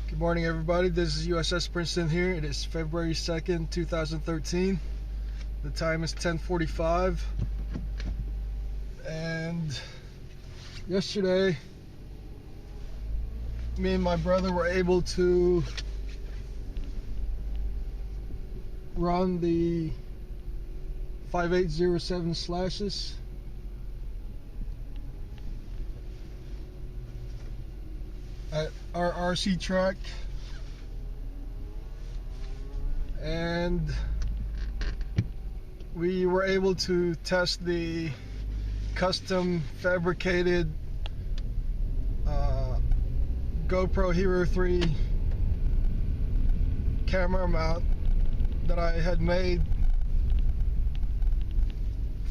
Good morning, everybody. This is USS Princeton here. It is February 2nd, 2013. The time is 10:45. And yesterday, me and my brother were able to run the 5807 slashes. At our RC track, and we were able to test the custom fabricated GoPro Hero 3 camera mount that I had made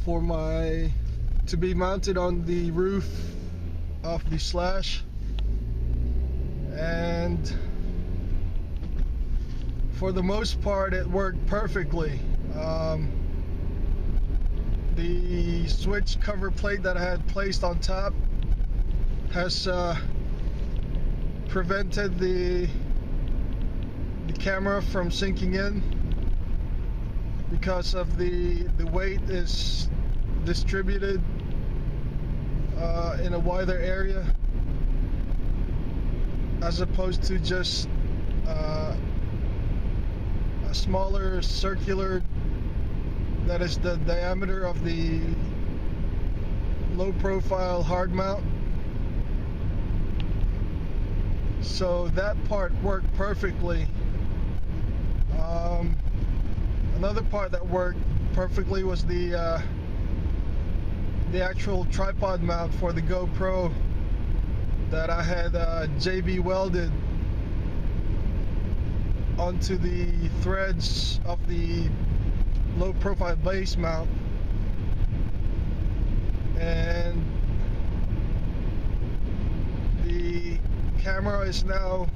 to be mounted on the roof of the Slash. And for the most part it worked perfectly. The switch cover plate that I had placed on top has prevented the camera from sinking in because of the weight is distributed in a wider area, as opposed to just a smaller circular that is the diameter of the low profile hard mount. So that part worked perfectly. Another part that worked perfectly was the actual tripod mount for the GoPro that I had JB welded onto the threads of the low profile base mount, and the camera is now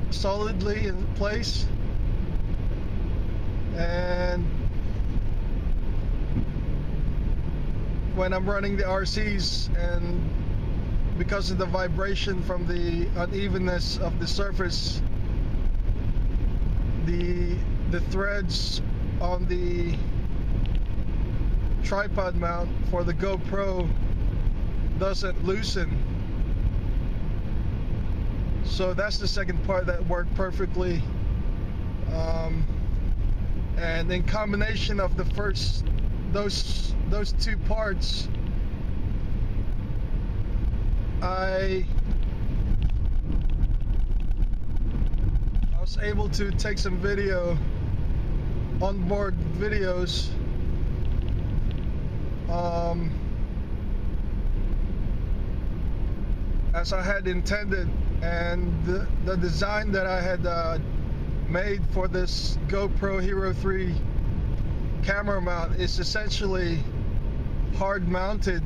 solidly in place, and when I'm running the RCs, and because of the vibration from the unevenness of the surface, the threads on the tripod mount for the GoPro doesn't loosen. So that's the second part that worked perfectly. And in combination of the first those two parts, I was able to take some video, onboard videos, as I had intended. And the design that I had made for this GoPro Hero 3 camera mount is essentially hard mounted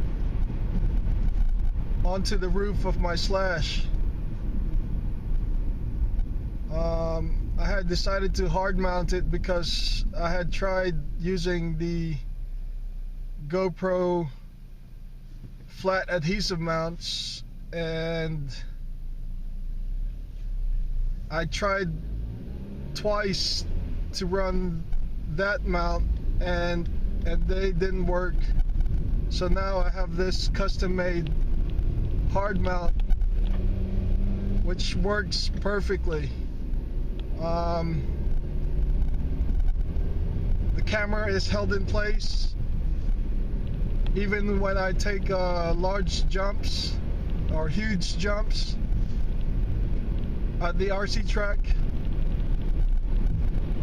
onto the roof of my Slash. I had decided to hard mount it because I had tried using the GoPro flat adhesive mounts, and I tried twice to run that mount, and they didn't work. So now I have this custom made hard mount which works perfectly. The camera is held in place even when I take large jumps or huge jumps at the RC track.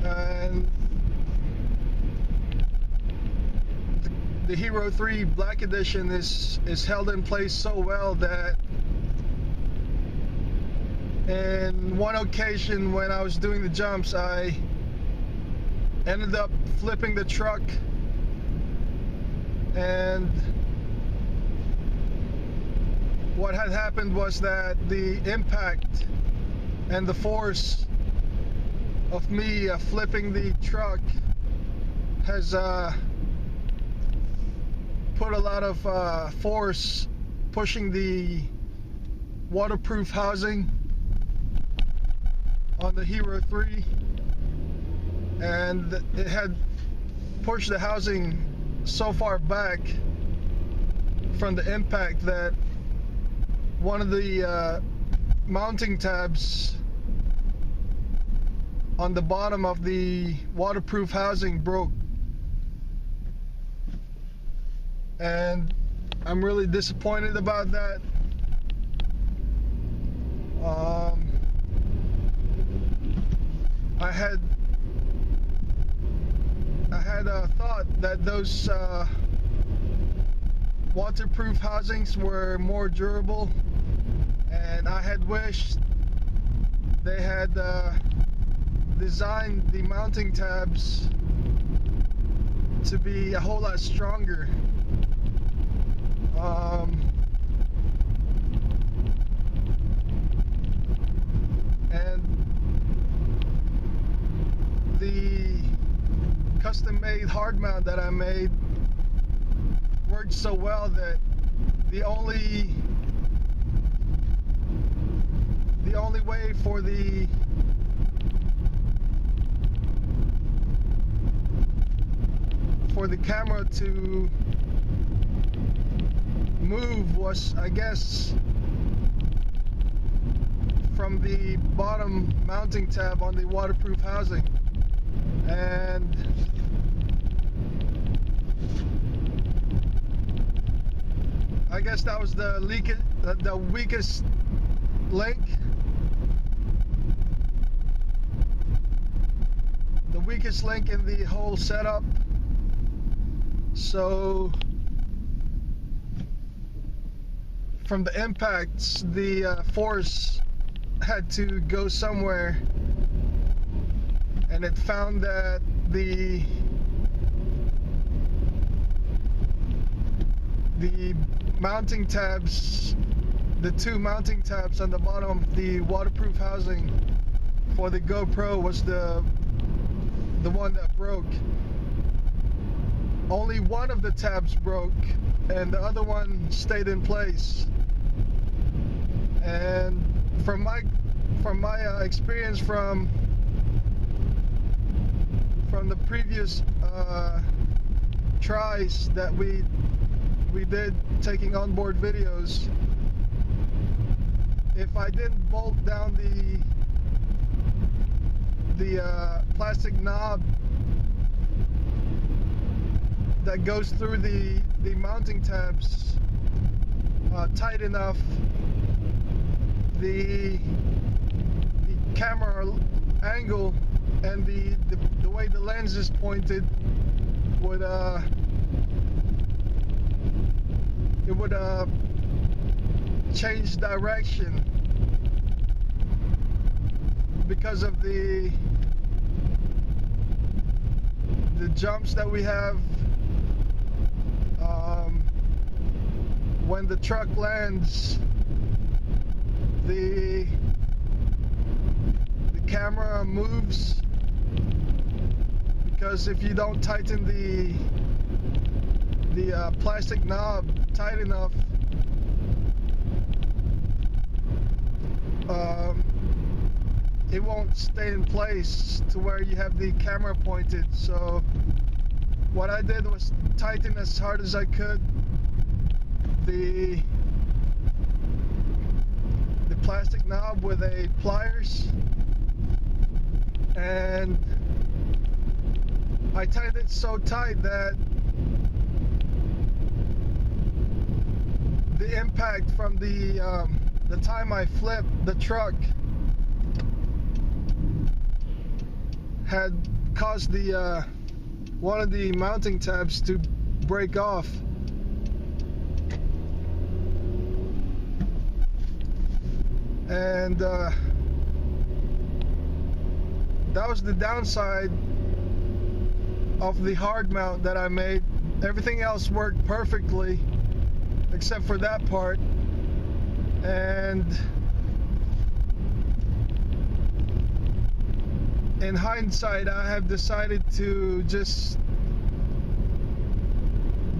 And the Hero 3 Black Edition is held in place so well that in one occasion when I was doing the jumps, I ended up flipping the truck, and what had happened was that the impact and the force of me flipping the truck has put a lot of force pushing the waterproof housing on the Hero 3, and it had pushed the housing so far back from the impact that one of the mounting tabs on the bottom of the waterproof housing broke, and I'm really disappointed about that. I had thought that those waterproof housings were more durable, and I had wished they had designed the mounting tabs to be a whole lot stronger. And the custom-made hard mount that I made worked so well that the only way for the camera to move was, I guess, from the bottom mounting tab on the waterproof housing. And I guess that was the weakest link. The weakest link in the whole setup. So from the impacts, the force had to go somewhere, and it found that the mounting tabs, the two mounting tabs on the bottom of the waterproof housing for the GoPro was the one that broke. Only one of the tabs broke, and the other one stayed in place. And from my experience from the previous tries that we did taking onboard videos, if I didn't bolt down the plastic knob that goes through the mounting tabs tight enough, the camera angle and the way the lens is pointed would change direction because of the jumps that we have when the truck lands. The camera moves because if you don't tighten the plastic knob tight enough, it won't stay in place to where you have the camera pointed. So what I did was tighten as hard as I could the plastic knob with a pliers, and I tightened it so tight that the impact from the time I flipped the truck had caused the one of the mounting tabs to break off. And that was the downside of the hard mount that I made. Everything else worked perfectly except for that part, and in hindsight I have decided to just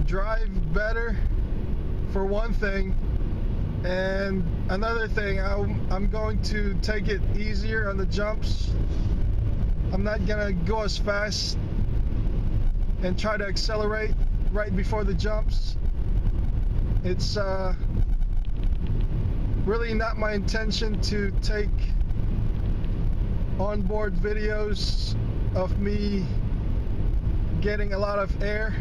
drive better for one thing, And another thing, I'm going to take it easier on the jumps. I'm not gonna go as fast and try to accelerate right before the jumps. It's really not my intention to take onboard videos of me getting a lot of air.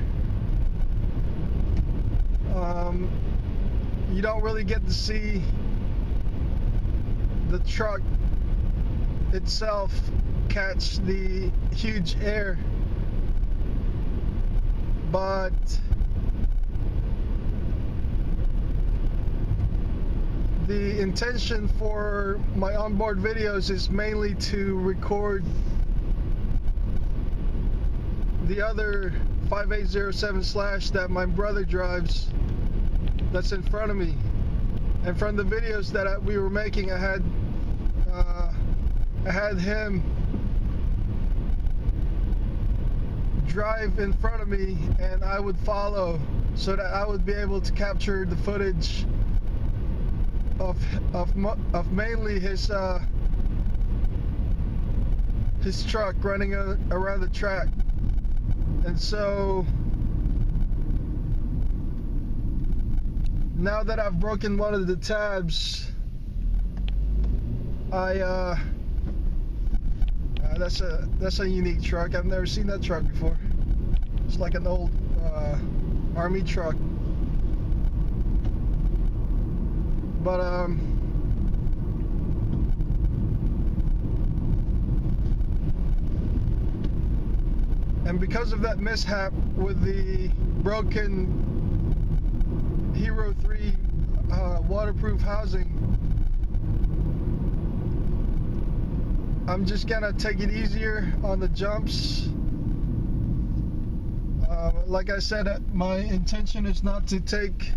You don't really get to see the truck itself catch the huge air, but the intention for my onboard videos is mainly to record the other 5807 Slash that my brother drives that's in front of me. And from the videos that we were making, I had him drive in front of me and I would follow, so that I would be able to capture the footage of mainly his truck running around the track. And so now that I've broken one of the tabs, that's a unique truck. I've never seen that truck before. It's like an old army truck. But and because of that mishap with the broken Hero 3 waterproof housing, I'm just gonna take it easier on the jumps. Like I said, my intention is not to take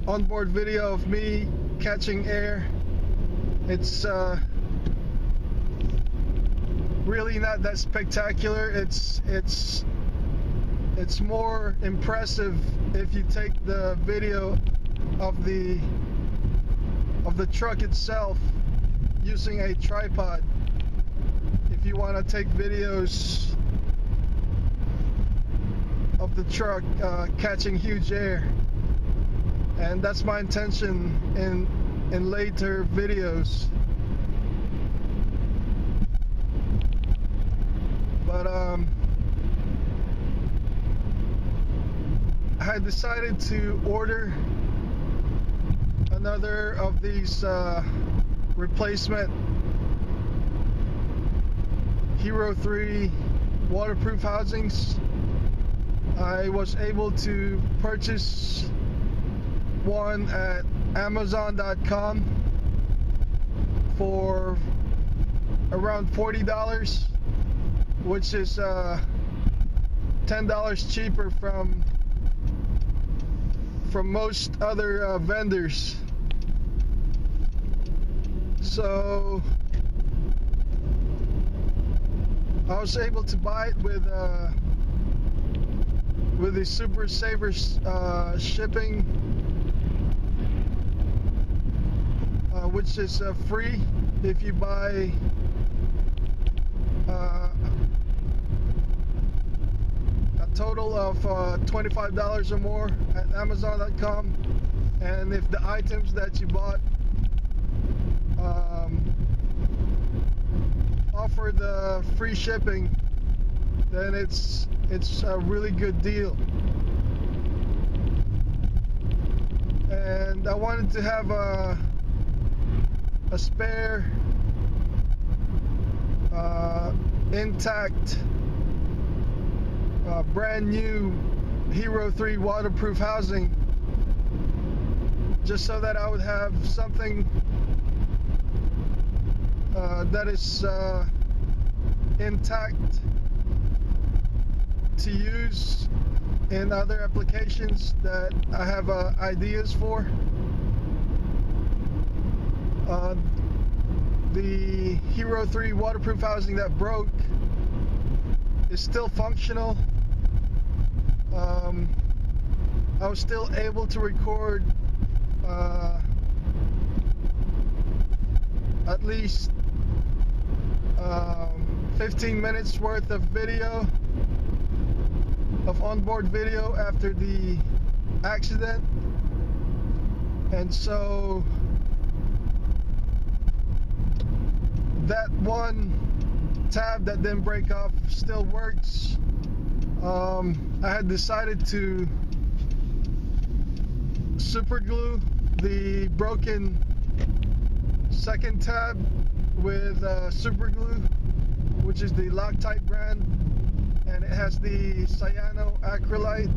onboard video of me catching air. It's really not that spectacular. It's more impressive if you take the video of the truck itself using a tripod. If you want to take videos of the truck catching huge air, and that's my intention in later videos. But I had decided to order another of these replacement Hero 3 waterproof housings. I was able to purchase one at Amazon.com for around $40, which is $10 cheaper from most other vendors. So I was able to buy it with the Super Savers shipping, which is free if you buy a total of $25 or more at Amazon.com. And if the items that you bought offer the free shipping, then it's a really good deal. And I wanted to have a spare intact brand new Hero 3 waterproof housing, just so that I would have something that is intact to use in other applications that I have ideas for. The Hero 3 waterproof housing that broke is still functional. I was still able to record at least 15 minutes worth of video, of onboard video after the accident. And so that one tab that didn't break off still works. I had decided to super glue the broken second tab with super glue, which is the Loctite brand, and it has the cyanoacrylate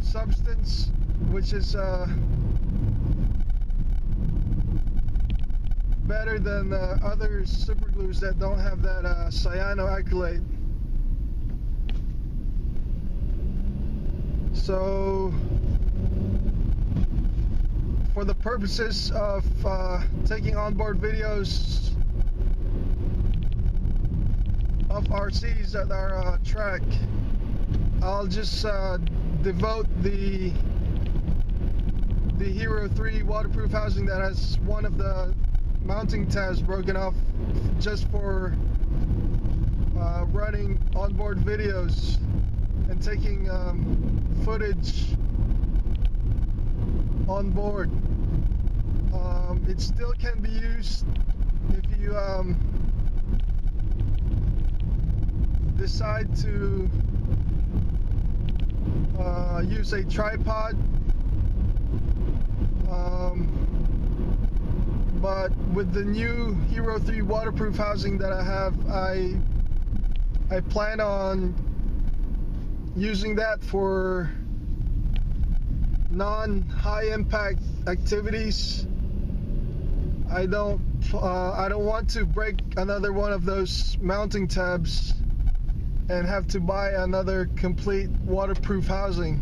substance, which is better than other super glues that don't have that cyanoacrylate. So for the purposes of taking onboard videos of RCs at our track, I'll just devote the Hero 3 waterproof housing that has one of the mounting tabs broken off just for running onboard videos and taking footage on board. It still can be used if you decide to use a tripod, but with the new Hero 3 waterproof housing that I have, I plan on using that for non-high impact activities. I don't want to break another one of those mounting tabs and have to buy another complete waterproof housing.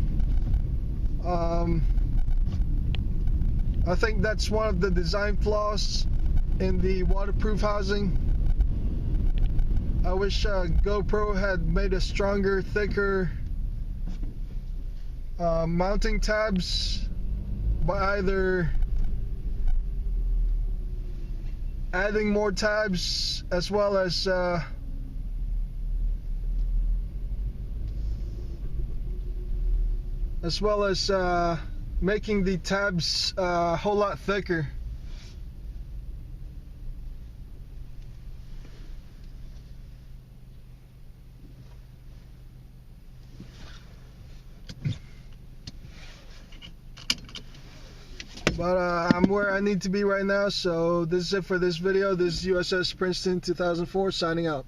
I think that's one of the design flaws in the waterproof housing. I wish GoPro had made a stronger, thicker mounting tabs by either adding more tabs as well as making the tabs a whole lot thicker. But I'm where I need to be right now, so this is it for this video. This is USS Princeton 2004 signing out.